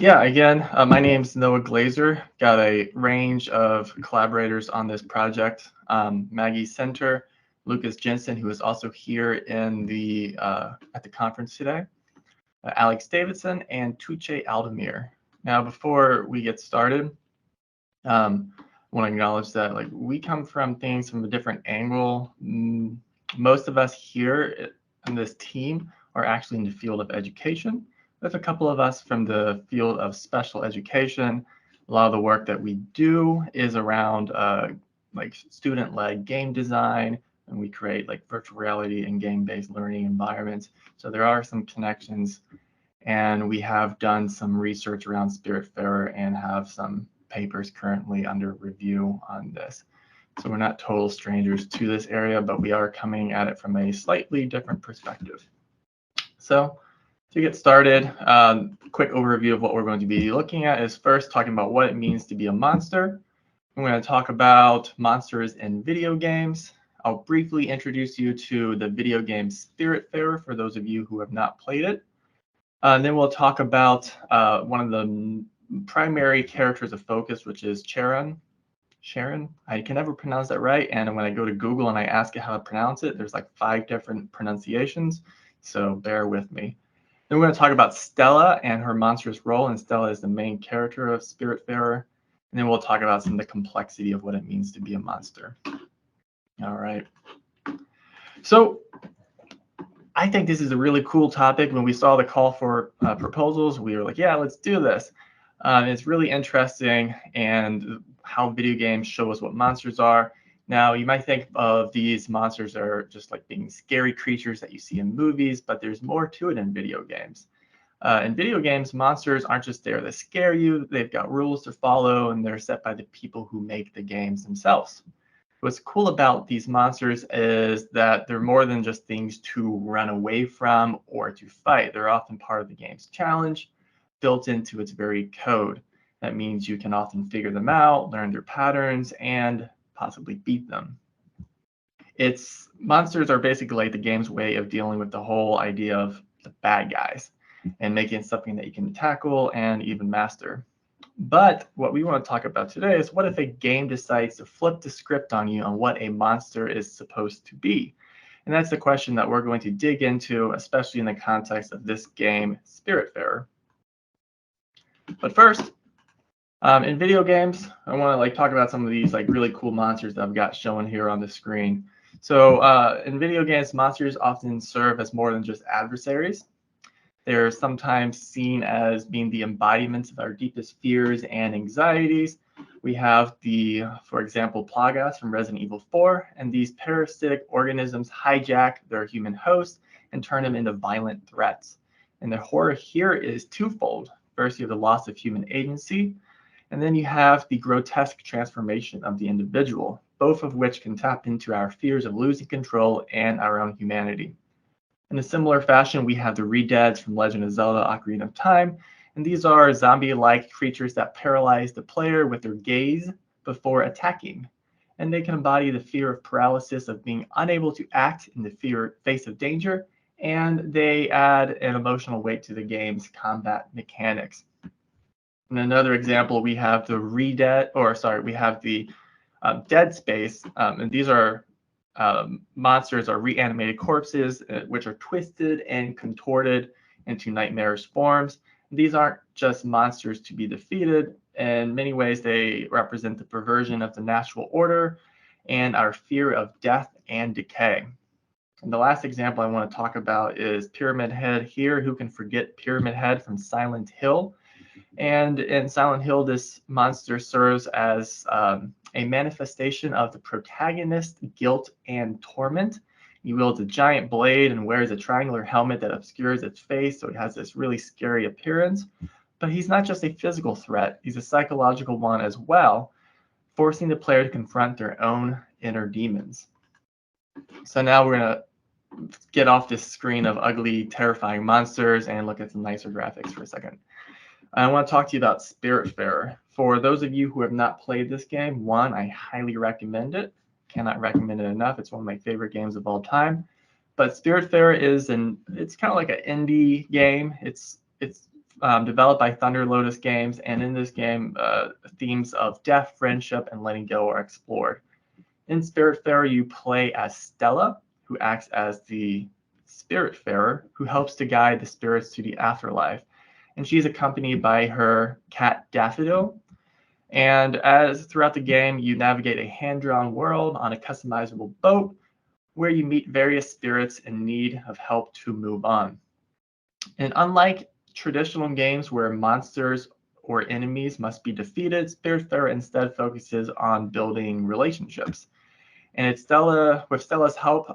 Yeah, again, my name's Noah Glaser. Got a range of collaborators on this project. Maggie Center, Lucas Jensen, who is also here in the at the conference today, Alex Davidson, and Tuche Aldemir. Now, before we get started, I want to acknowledge that we come from things from a different angle. Most of us here in this team are actually in the field of education, with a couple of us from the field of special education. A lot of the work that we do is around student-led game design, and we create virtual reality and game-based learning environments. So there are some connections, and we have done some research around Spiritfarer and have some papers currently under review on this. So we're not total strangers to this area, but we are coming at it from a slightly different perspective. So to get started, quick overview of what we're going to be looking at is first talking about what it means to be a monster. I'm going to talk about monsters in video games. I'll briefly introduce you to the video game Spiritfarer for those of you who have not played it. And then we'll talk about one of the primary characters of focus, which is Sharon. I can never pronounce that right. And when I go to Google and I ask it how to pronounce it, there's like 5 different pronunciations. So bear with me. Then we're going to talk about Stella and her monstrous role. And Stella is the main character of Spiritfarer. And then we'll talk about some of the complexity of what it means to be a monster. All right. So I think this is a really cool topic. When we saw the call for proposals, we were like, yeah, let's do this. It's really interesting and how video games show us what monsters are. Now, you might think of these monsters are just like being scary creatures that you see in movies, but there's more to it in video games. In video games, monsters aren't just there to scare you. They've got rules to follow, and they're set by the people who make the games themselves. What's cool about these monsters is that they're more than just things to run away from or to fight. They're often part of the game's challenge, built into its very code. That means you can often figure them out, learn their patterns, and possibly beat them. Monsters are basically like the game's way of dealing with the whole idea of the bad guys and making it something that you can tackle and even master. But what we want to talk about today is what if a game decides to flip the script on you on what a monster is supposed to be? And that's the question that we're going to dig into, especially in the context of this game, Spiritfarer. But first, in video games, I want to talk about some of these really cool monsters that I've got shown here on the screen. So in video games, monsters often serve as more than just adversaries. They're sometimes seen as being the embodiments of our deepest fears and anxieties. We have for example, Plagas from Resident Evil 4, and these parasitic organisms hijack their human hosts and turn them into violent threats. And the horror here is twofold. First, you have the loss of human agency, and then you have the grotesque transformation of the individual, both of which can tap into our fears of losing control and our own humanity. In a similar fashion, we have the Redeads from Legend of Zelda Ocarina of Time, and these are zombie-like creatures that paralyze the player with their gaze before attacking. And they can embody the fear of paralysis of being unable to act in the face of danger, and they add an emotional weight to the game's combat mechanics. In another example, we have the Dead Space, and these are monsters are reanimated corpses, which are twisted and contorted into nightmarish forms. These aren't just monsters to be defeated. In many ways, they represent the perversion of the natural order and our fear of death and decay. And the last example I want to talk about is Pyramid Head here. Who can forget Pyramid Head from Silent Hill? And in Silent Hill, this monster serves as a manifestation of the protagonist's guilt and torment. He wields a giant blade and wears a triangular helmet that obscures its face, so it has this really scary appearance. But he's not just a physical threat, he's a psychological one as well, forcing the player to confront their own inner demons. So now we're going to get off this screen of ugly, terrifying monsters and look at some nicer graphics for a second. I want to talk to you about Spiritfarer. For those of you who have not played this game, one, I highly recommend it. Cannot recommend it enough. It's one of my favorite games of all time. But Spiritfarer it's kind of like an indie game. It's developed by Thunder Lotus Games, and in this game, themes of death, friendship, and letting go are explored. In Spiritfarer, you play as Stella, who acts as the Spiritfarer, who helps to guide the spirits to the afterlife. And she's accompanied by her cat Daffodil. And as throughout the game, you navigate a hand-drawn world on a customizable boat where you meet various spirits in need of help to move on. And unlike traditional games where monsters or enemies must be defeated, Spiritfarer instead focuses on building relationships. And with Stella's help,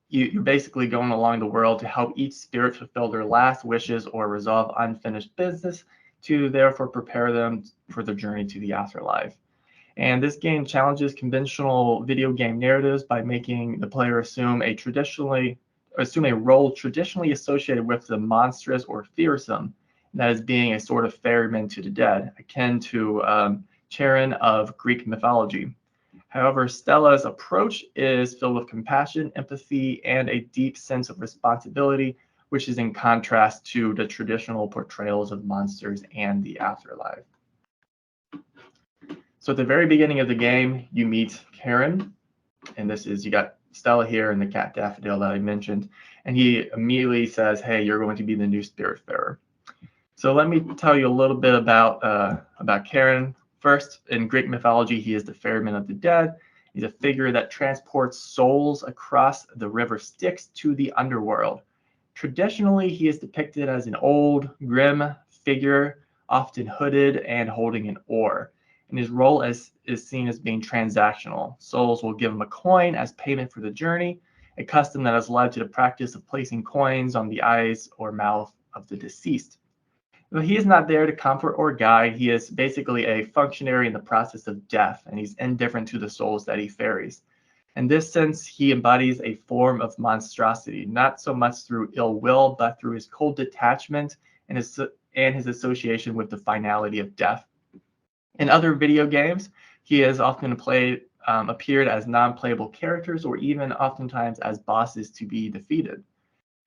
you're basically going along the world to help each spirit fulfill their last wishes or resolve unfinished business to therefore prepare them for the journey to the afterlife. And this game challenges conventional video game narratives by making the player assume a role traditionally associated with the monstrous or fearsome, that is being a sort of ferryman to the dead, akin to Charon of Greek mythology. However, Stella's approach is filled with compassion, empathy, and a deep sense of responsibility, which is in contrast to the traditional portrayals of monsters and the afterlife. So at the very beginning of the game, you meet Karen, and you got Stella here and the cat Daffodil that I mentioned, and he immediately says, "Hey, you're going to be the new Spiritfarer." So let me tell you a little bit about Karen. First, in Greek mythology, he is the ferryman of the dead. He's a figure that transports souls across the river Styx to the underworld. Traditionally, he is depicted as an old, grim figure, often hooded and holding an oar. And his role is seen as being transactional. Souls will give him a coin as payment for the journey, a custom that has led to the practice of placing coins on the eyes or mouth of the deceased. But he is not there to comfort or guide. He is basically a functionary in the process of death, and he's indifferent to the souls that he ferries. In this sense, he embodies a form of monstrosity, not so much through ill will, but through his cold detachment and his association with the finality of death. In other video games, he has often appeared as non-playable characters or even oftentimes as bosses to be defeated.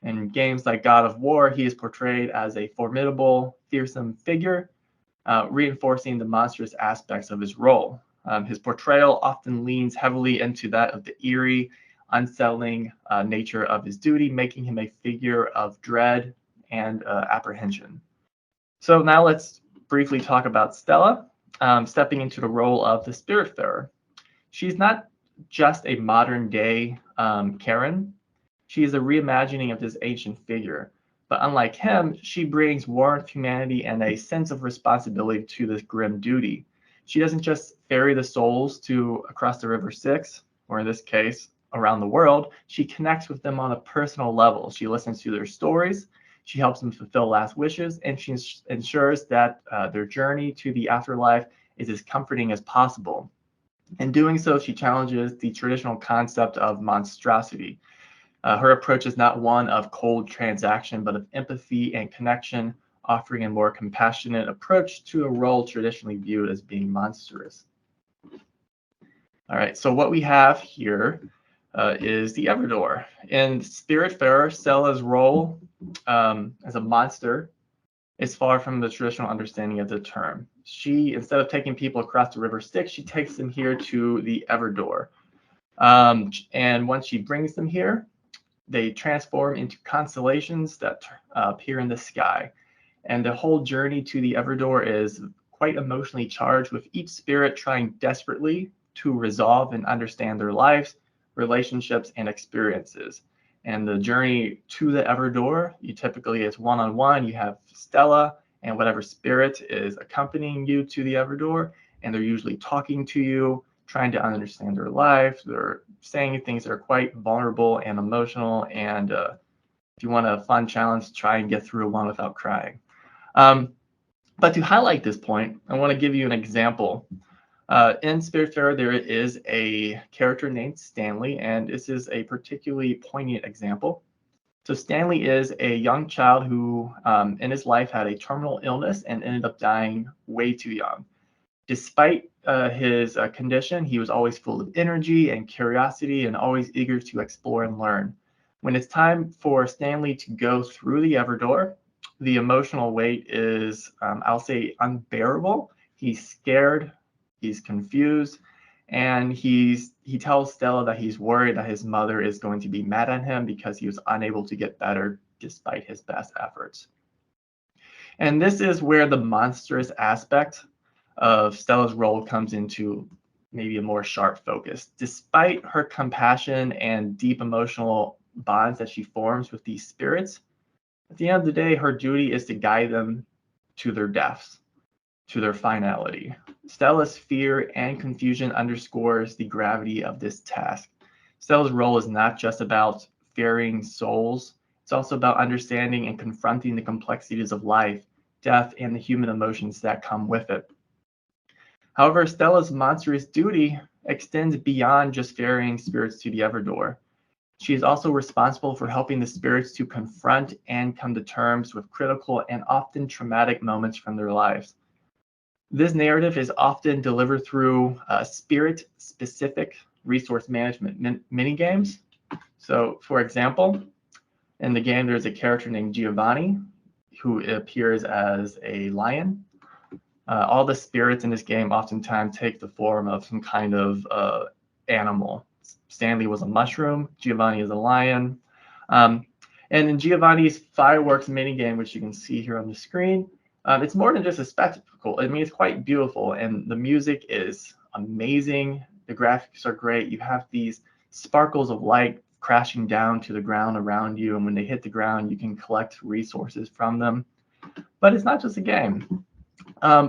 In games like God of War, he is portrayed as a formidable, fearsome figure, reinforcing the monstrous aspects of his role. His portrayal often leans heavily into that of the eerie, unsettling nature of his duty, making him a figure of dread and apprehension. So now let's briefly talk about Stella, stepping into the role of the Spiritfarer. She's not just a modern-day Karen. She is a reimagining of this ancient figure. But unlike him, she brings warmth, humanity, and a sense of responsibility to this grim duty. She doesn't just ferry the souls across the River Styx, or in this case, around the world. She connects with them on a personal level. She listens to their stories, she helps them fulfill last wishes, and she ensures that their journey to the afterlife is as comforting as possible. In doing so, she challenges the traditional concept of monstrosity. Her approach is not one of cold transaction, but of empathy and connection, offering a more compassionate approach to a role traditionally viewed as being monstrous. All right, so what we have here is the Everdoor. In Spiritfarer, Stella's role as a monster is far from the traditional understanding of the term. She, instead of taking people across the River Styx, she takes them here to the Everdoor. And once she brings them here, they transform into constellations that appear in the sky. And the whole journey to the Everdoor is quite emotionally charged, with each spirit trying desperately to resolve and understand their lives, relationships, and experiences. And the journey to the Everdoor, you typically is one-on-one. You have Stella and whatever spirit is accompanying you to the Everdoor, and they're usually talking to you, trying to understand their life. They're saying things that are quite vulnerable and emotional. And if you want a fun challenge, try and get through one without crying. But to highlight this point, I want to give you an example. In Spiritfarer, there is a character named Stanley, and this is a particularly poignant example. So Stanley is a young child who, in his life, had a terminal illness and ended up dying way too young. Despite his condition, he was always full of energy and curiosity and always eager to explore and learn. When it's time for Stanley to go through the Everdoor, the emotional weight is, I'll say, unbearable. He's scared, he's confused, and he tells Stella that he's worried that his mother is going to be mad at him because he was unable to get better despite his best efforts. And this is where the monstrous aspect of Stella's role comes into maybe a more sharp focus. Despite her compassion and deep emotional bonds that she forms with these spirits, at the end of the day, her duty is to guide them to their deaths, to their finality. Stella's fear and confusion underscores the gravity of this task. Stella's role is not just about fearing souls, it's also about understanding and confronting the complexities of life, death, and the human emotions that come with it. However, Stella's monstrous duty extends beyond just ferrying spirits to the Everdoor. She is also responsible for helping the spirits to confront and come to terms with critical and often traumatic moments from their lives. This narrative is often delivered through spirit-specific resource management mini-games. So, for example, in the game, there's a character named Giovanni who appears as a lion. All the spirits in this game oftentimes take the form of some kind of animal. Stanley was a mushroom, Giovanni is a lion. And in Giovanni's fireworks minigame, which you can see here on the screen, it's more than just a spectacle. I mean, it's quite beautiful, and the music is amazing. The graphics are great. You have these sparkles of light crashing down to the ground around you, and when they hit the ground, you can collect resources from them. But it's not just a game.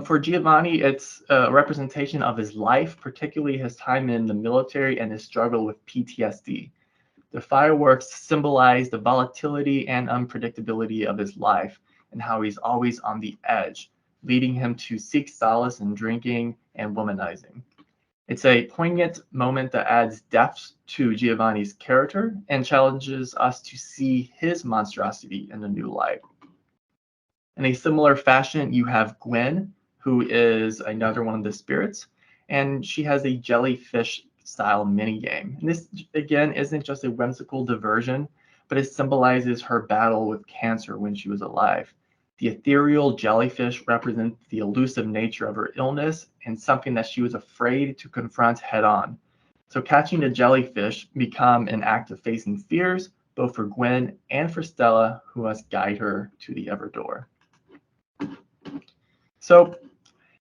For Giovanni, it's a representation of his life, particularly his time in the military and his struggle with PTSD. The fireworks symbolize the volatility and unpredictability of his life and how he's always on the edge, leading him to seek solace in drinking and womanizing. It's a poignant moment that adds depth to Giovanni's character and challenges us to see his monstrosity in a new light. In a similar fashion, you have Gwen, who is another one of the spirits, and she has a jellyfish-style minigame. And this, again, isn't just a whimsical diversion, but it symbolizes her battle with cancer when she was alive. The ethereal jellyfish represents the elusive nature of her illness and something that she was afraid to confront head-on. So catching the jellyfish become an act of facing fears, both for Gwen and for Stella, who must guide her to the Everdoor. So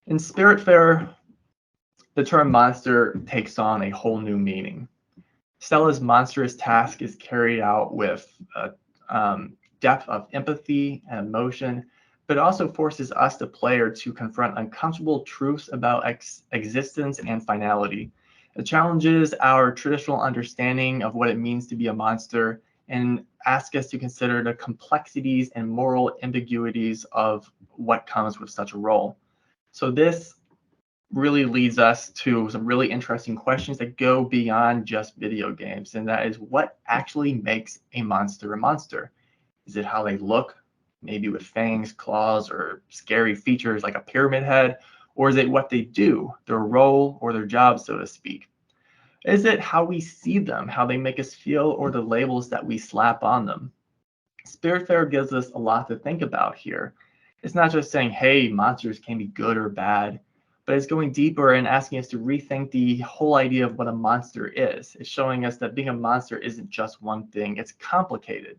in Spiritfarer, the term monster takes on a whole new meaning. Stella's monstrous task is carried out with a depth of empathy and emotion, but also forces us, the player, to confront uncomfortable truths about existence and finality. It challenges our traditional understanding of what it means to be a monster and asks us to consider the complexities and moral ambiguities of what comes with such a role. So this really leads us to some really interesting questions that go beyond just video games, and that is, what actually makes a monster a monster? Is it how they look, maybe with fangs, claws, or scary features like a pyramid head? Or is it what they do, their role or their job, so to speak? Is it how we see them, how they make us feel, or the labels that we slap on them? Spiritfarer gives us a lot to think about here. It's not just saying, hey, monsters can be good or bad, but it's going deeper and asking us to rethink the whole idea of what a monster is. It's showing us that being a monster isn't just one thing, it's complicated.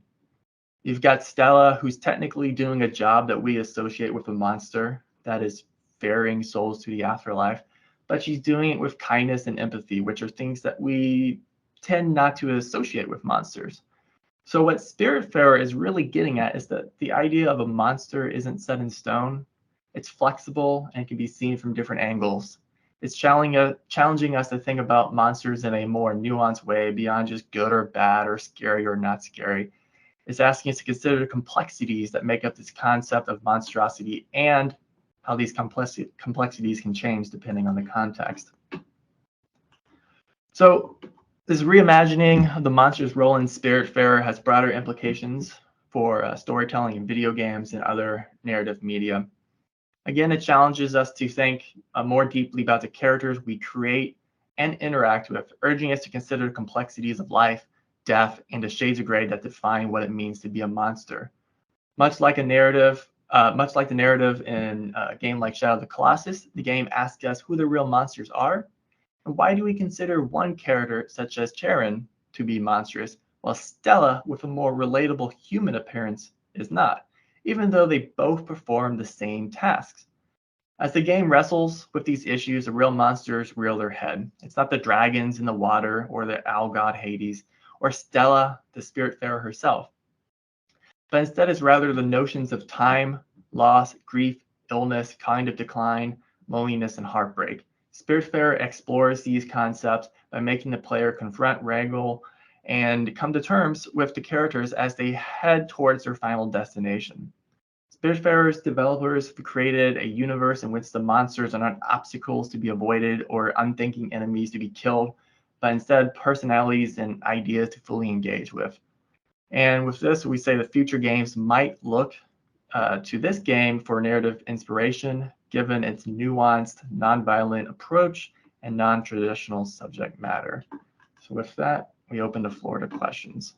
You've got Stella, who's technically doing a job that we associate with a monster, that is ferrying souls to the afterlife, but she's doing it with kindness and empathy, which are things that we tend not to associate with monsters. So what Spiritfarer is really getting at is that the idea of a monster isn't set in stone. It's flexible and can be seen from different angles. It's challenging us to think about monsters in a more nuanced way beyond just good or bad or scary or not scary. It's asking us to consider the complexities that make up this concept of monstrosity and how these complexities can change depending on the context. So this reimagining of the monster's role in Spiritfarer has broader implications for storytelling in video games and other narrative media. Again, it challenges us to think more deeply about the characters we create and interact with, urging us to consider the complexities of life, death, and the shades of gray that define what it means to be a monster. Much like the narrative in a game like Shadow of the Colossus, the game asks us who the real monsters are, and why do we consider one character, such as Charon, to be monstrous, while Stella, with a more relatable human appearance, is not, even though they both perform the same tasks. As the game wrestles with these issues, the real monsters rear their head. It's not the dragons in the water or the owl god Hades, or Stella, the Spiritfarer herself, but instead is rather the notions of time, loss, grief, illness, kind of decline, loneliness, and heartbreak. Spiritfarer explores these concepts by making the player confront, wrangle, and come to terms with the characters as they head towards their final destination. Spiritfarer's developers have created a universe in which the monsters are not obstacles to be avoided or unthinking enemies to be killed, but instead personalities and ideas to fully engage with. And with this, we say that future games might look to this game for narrative inspiration, given its nuanced, nonviolent approach and non-traditional subject matter. So with that, we open the floor to questions.